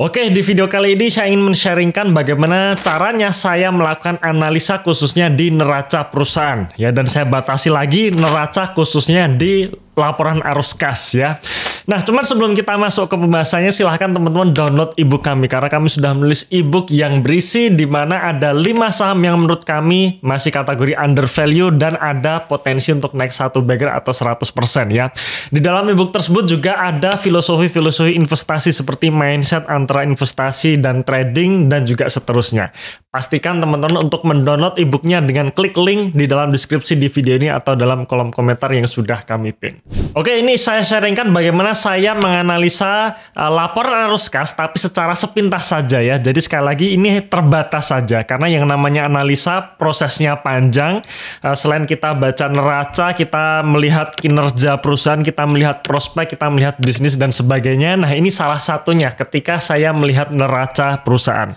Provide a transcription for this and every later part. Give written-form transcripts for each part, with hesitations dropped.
Oke, di video kali ini saya ingin men-sharingkan bagaimana caranya saya melakukan analisa khususnya di neraca perusahaan. Ya, dan saya batasi lagi neraca khususnya di laporan arus kas ya. Nah, cuman sebelum kita masuk ke pembahasannya, silahkan teman-teman download ebook kami. Karena kami sudah menulis ebook yang berisi di mana ada 5 saham yang menurut kami masih kategori undervalue dan ada potensi untuk naik 1 bagger atau 100% ya. Di dalam ebook tersebut juga ada filosofi-filosofi investasi seperti mindset antara investasi dan trading dan juga seterusnya. Pastikan teman-teman untuk mendownload ebooknya dengan klik link di dalam deskripsi di video ini atau dalam kolom komentar yang sudah kami pin. Oke, ini saya sharingkan bagaimana saya menganalisa laporan arus kas tapi secara sepintas saja ya. Jadi sekali lagi ini terbatas saja karena yang namanya analisa prosesnya panjang. Selain kita baca neraca, kita melihat kinerja perusahaan, kita melihat prospek, kita melihat bisnis dan sebagainya. Nah, ini salah satunya ketika saya melihat neraca perusahaan.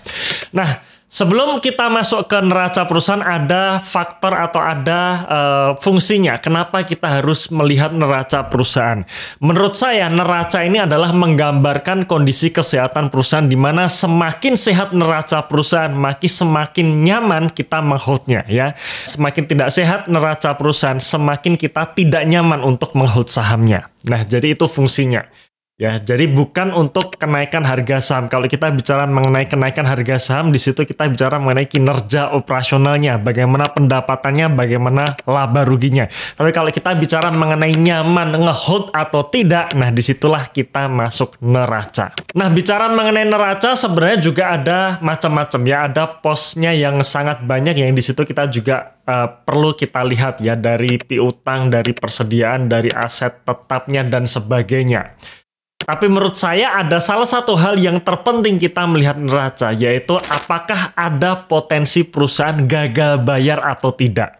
Nah, sebelum kita masuk ke neraca perusahaan, ada faktor atau ada fungsinya. Kenapa kita harus melihat neraca perusahaan? Menurut saya, neraca ini adalah menggambarkan kondisi kesehatan perusahaan, di mana semakin sehat neraca perusahaan, semakin nyaman kita mengholdnya ya. Semakin tidak sehat neraca perusahaan, semakin kita tidak nyaman untuk menghold sahamnya. Nah, jadi itu fungsinya. Ya, jadi bukan untuk kenaikan harga saham. Kalau kita bicara mengenai kenaikan harga saham, di situ kita bicara mengenai kinerja operasionalnya, bagaimana pendapatannya, bagaimana laba ruginya. Tapi kalau kita bicara mengenai nyaman ngehold atau tidak, nah disitulah kita masuk neraca. Nah, bicara mengenai neraca sebenarnya juga ada macam-macam ya, ada posnya yang sangat banyak yang di situ kita juga perlu kita lihat ya, dari piutang, dari persediaan, dari aset tetapnya dan sebagainya. Tapi menurut saya ada salah satu hal yang terpenting kita melihat neraca, yaitu apakah ada potensi perusahaan gagal bayar atau tidak.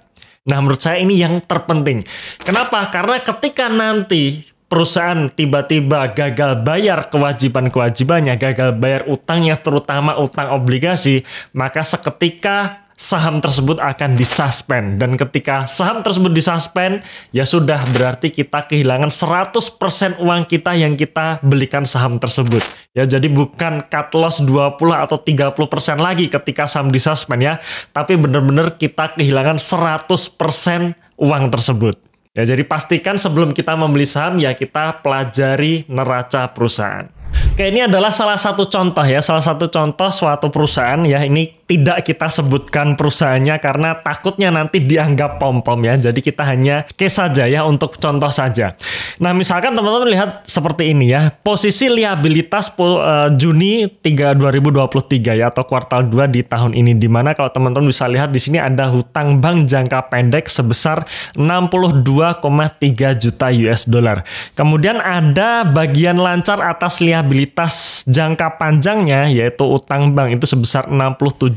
Nah, menurut saya ini yang terpenting. Kenapa? Karena ketika nanti perusahaan tiba-tiba gagal bayar kewajiban-kewajibannya, gagal bayar utangnya, terutama utang obligasi, maka seketika saham tersebut akan disuspend. Dan ketika saham tersebut disuspend, ya sudah berarti kita kehilangan 100% uang kita yang kita belikan saham tersebut. Ya, jadi bukan cut loss 20 atau 30% lagi ketika saham disuspend ya, tapi benar-benar kita kehilangan 100% uang tersebut. Ya, jadi pastikan sebelum kita membeli saham ya kita pelajari neraca perusahaan. Oke, ini adalah salah satu contoh ya, salah satu contoh suatu perusahaan ya. Ini tidak kita sebutkan perusahaannya karena takutnya nanti dianggap pom-pom ya. Jadi kita hanya case saja ya, untuk contoh saja. Nah, misalkan teman-teman lihat seperti ini ya, posisi liabilitas Juni 2023 ya, atau kuartal 2 di tahun ini, dimana kalau teman-teman bisa lihat di sini ada hutang bank jangka pendek sebesar 62,3 juta US dollar. Kemudian ada bagian lancar atas liabilitas jangka panjangnya, yaitu utang bank itu sebesar 67,9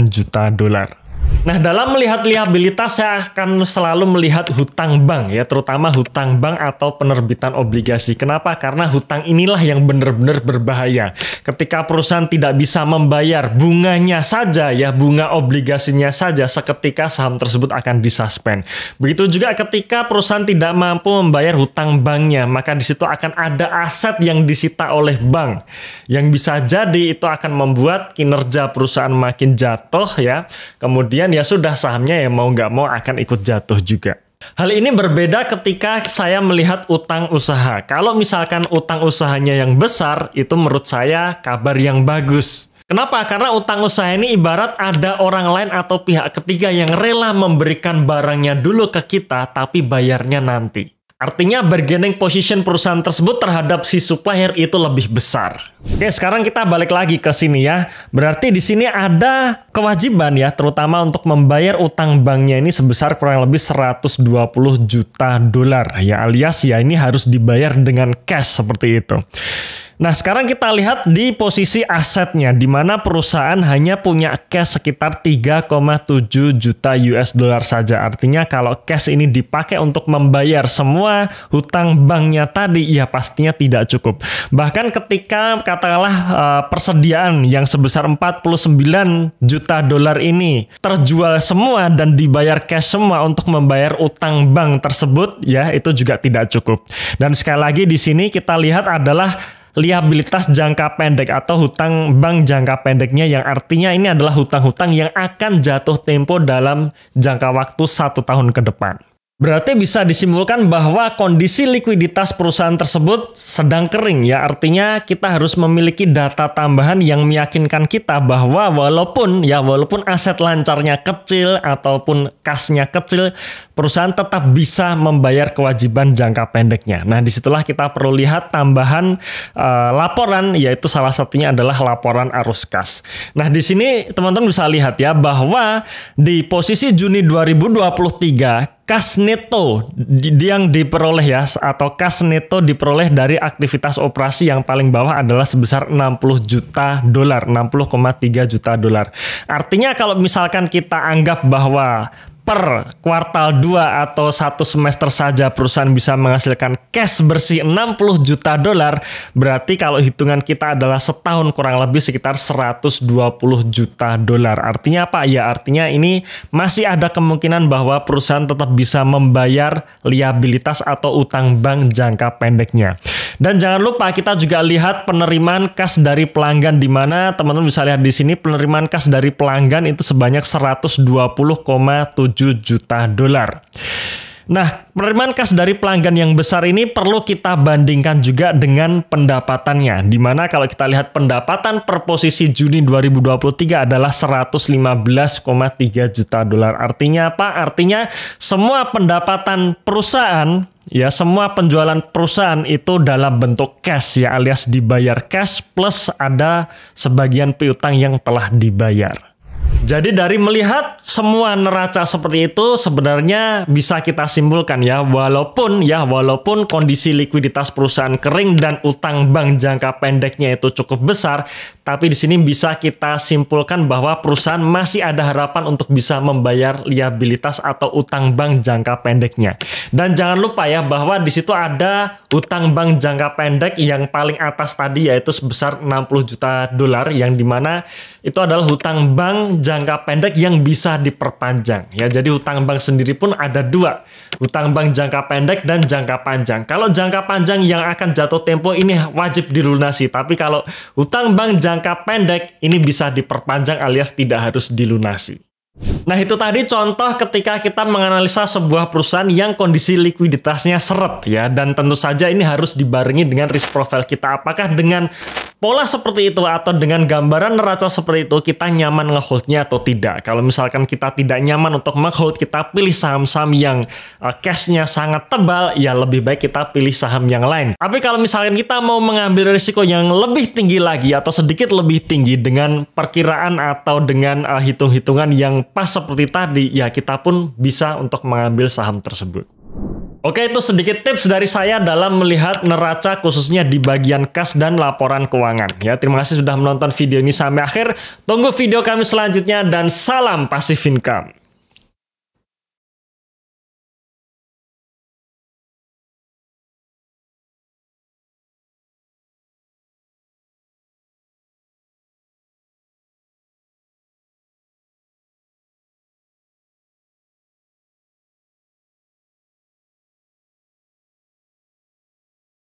juta dolar. Nah, dalam melihat liabilitas saya akan selalu melihat hutang bank ya, terutama hutang bank atau penerbitan obligasi. Kenapa? Karena hutang inilah yang benar-benar berbahaya. Ketika perusahaan tidak bisa membayar bunganya saja ya, bunga obligasinya saja, seketika saham tersebut akan disuspend. Begitu juga ketika perusahaan tidak mampu membayar hutang banknya, maka di situ akan ada aset yang disita oleh bank, yang bisa jadi itu akan membuat kinerja perusahaan makin jatuh ya. Kemudian ya sudah, sahamnya ya mau nggak mau akan ikut jatuh juga. Hal ini berbeda ketika saya melihat utang usaha. Kalau misalkan utang usahanya yang besar, itu menurut saya kabar yang bagus. Kenapa? Karena utang usaha ini ibarat ada orang lain atau pihak ketiga yang rela memberikan barangnya dulu ke kita, tapi bayarnya nanti. Artinya bargaining position perusahaan tersebut terhadap si supplier itu lebih besar. Oke, sekarang kita balik lagi ke sini ya. Berarti di sini ada kewajiban ya, terutama untuk membayar utang banknya ini sebesar kurang lebih 120 juta dolar ya, alias ya ini harus dibayar dengan cash seperti itu. Nah, sekarang kita lihat di posisi asetnya, di mana perusahaan hanya punya cash sekitar 3,7 juta US dollar saja. Artinya kalau cash ini dipakai untuk membayar semua hutang banknya tadi, ya pastinya tidak cukup. Bahkan ketika katakanlah persediaan yang sebesar 49 juta dolar ini terjual semua dan dibayar cash semua untuk membayar utang bank tersebut, ya itu juga tidak cukup. Dan sekali lagi di sini kita lihat adalah liabilitas jangka pendek atau hutang bank jangka pendeknya, yang artinya ini adalah hutang-hutang yang akan jatuh tempo dalam jangka waktu 1 tahun ke depan. Berarti bisa disimpulkan bahwa kondisi likuiditas perusahaan tersebut sedang kering ya. Artinya kita harus memiliki data tambahan yang meyakinkan kita bahwa walaupun aset lancarnya kecil ataupun kasnya kecil, perusahaan tetap bisa membayar kewajiban jangka pendeknya. Nah, disitulah kita perlu lihat tambahan laporan, yaitu salah satunya adalah laporan arus kas. Nah, di sini teman-teman bisa lihat ya bahwa di posisi Juni 2023 kas neto yang diperoleh ya, atau kas neto diperoleh dari aktivitas operasi yang paling bawah adalah sebesar 60 juta dolar, 60,3 juta dolar. Artinya kalau misalkan kita anggap bahwa per kuartal 2 atau 1 semester saja perusahaan bisa menghasilkan cash bersih 60 juta dolar, berarti kalau hitungan kita adalah setahun kurang lebih sekitar 120 juta dolar. Artinya apa? Ya artinya ini masih ada kemungkinan bahwa perusahaan tetap bisa membayar liabilitas atau utang bank jangka pendeknya. Dan jangan lupa kita juga lihat penerimaan kas dari pelanggan, di mana teman-teman bisa lihat di sini penerimaan kas dari pelanggan itu sebanyak 120,7 juta dolar. Nah, penerimaan kas dari pelanggan yang besar ini perlu kita bandingkan juga dengan pendapatannya, di mana kalau kita lihat pendapatan per posisi Juni 2023 adalah 115,3 juta dolar. Artinya apa? Artinya semua pendapatan perusahaan ya, semua penjualan perusahaan itu dalam bentuk cash ya, alias dibayar cash plus ada sebagian piutang yang telah dibayar. Jadi dari melihat semua neraca seperti itu sebenarnya bisa kita simpulkan ya, walaupun kondisi likuiditas perusahaan kering dan utang bank jangka pendeknya itu cukup besar, tapi di sini bisa kita simpulkan bahwa perusahaan masih ada harapan untuk bisa membayar liabilitas atau utang bank jangka pendeknya. Dan jangan lupa ya bahwa di situ ada utang bank jangka pendek yang paling atas tadi, yaitu sebesar 60 juta dolar, yang dimana itu adalah hutang bank jangka pendek yang bisa diperpanjang ya. Jadi hutang bank sendiri pun ada dua, hutang bank jangka pendek dan jangka panjang. Kalau jangka panjang yang akan jatuh tempo ini wajib dilunasi, tapi kalau hutang bank jangka pendek ini bisa diperpanjang alias tidak harus dilunasi. Nah, itu tadi contoh ketika kita menganalisa sebuah perusahaan yang kondisi likuiditasnya seret ya, dan tentu saja ini harus dibarengi dengan risk profile kita. Apakah dengan pola seperti itu atau dengan gambaran neraca seperti itu kita nyaman ngeholdnya atau tidak. Kalau misalkan kita tidak nyaman untuk menghold, kita pilih saham-saham yang cashnya sangat tebal, ya lebih baik kita pilih saham yang lain. Tapi kalau misalkan kita mau mengambil risiko yang lebih tinggi lagi atau sedikit lebih tinggi dengan perkiraan atau dengan hitung-hitungan yang pas seperti tadi, ya kita pun bisa untuk mengambil saham tersebut. Oke, itu sedikit tips dari saya dalam melihat neraca khususnya di bagian kas dan laporan keuangan. Ya, terima kasih sudah menonton video ini sampai akhir. Tunggu video kami selanjutnya dan salam passive income.